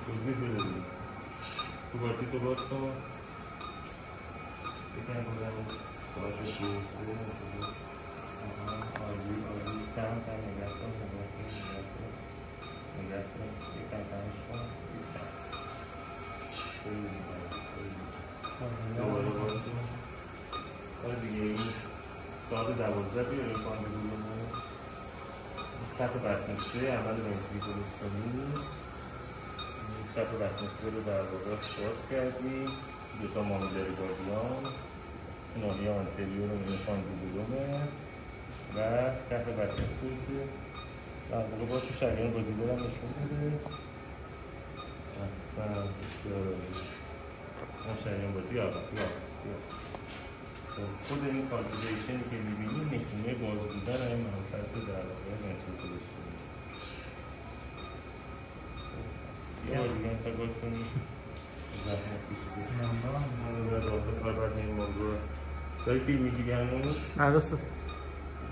توضیح بده دیگه. تو باتی تو باز کن. بکن بودم باز دوسته عالی کم نگه کن یکم کمش کن دوباره باز کن. آره دیگه این ساعت 12 بیاری پاند بودمون کف بطنسته اول بنزی درست کنی. کف بطنسته رو در واقع باز کردی. دوتا مامیلاری بادیان نانی آنتریور رو پاند بودمه و کف بطنسته که در واقع باشه شریان گزیده هم نشون بده. اصلا بسیار اون شریان بازی آقا خود این کالکولیشنی که می‌بینی نشونه باز بودن این منفذ در واقع منسوخ یه بار دیگه انتا گفت کنی زحمت کشیده رابطه کاربرد این موضوع داری فیلم میگیری هنوز؟ درسته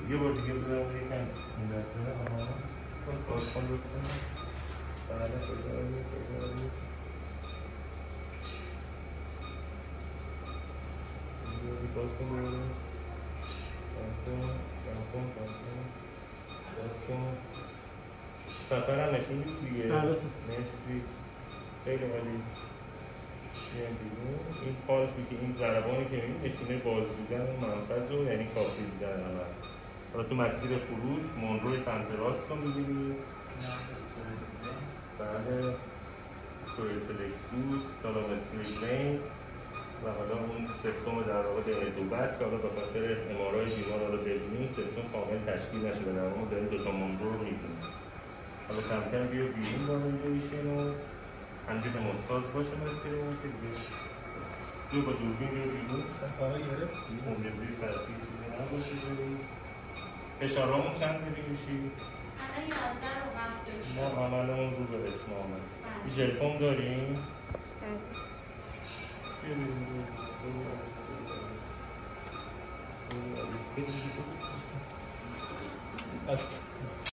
یه بار دیگه بودم یکم این دفعه کار کن بکنم بله خیلی باز کن بودم سفر هم نشون دیگه مرسی خیلی عالی. این پالپی که این ضربانی که می‌بینید نشونه باز بودن منفذ رو یعنی کافی بودن عمل. حالا تو مسیر خروج مونروی سمت راست رو می‌بینید. بله کوریل پلکسوس تالاموس بین و حالا اون سپتوم در واقع بین دو بط که حالا به خاطر ام‌آرآی بیمار رو ببینیم سپتوم کامل تشکیل نشده در واقع داریم دوتا مونرو رو می‌بینیم. حالا کم کم بیا بیرون با اینجایشین و همجور مستاز باشه مسیرمون که دو با دوربین بیا بیرون سفرها گرفت مونجزی سرفی چیزی نباشه بریم. فشارهامون چند می‌ریوشی؟ الان 11 رو 7 ما عملمون رو به اسم آمد. این ژلفون داریم؟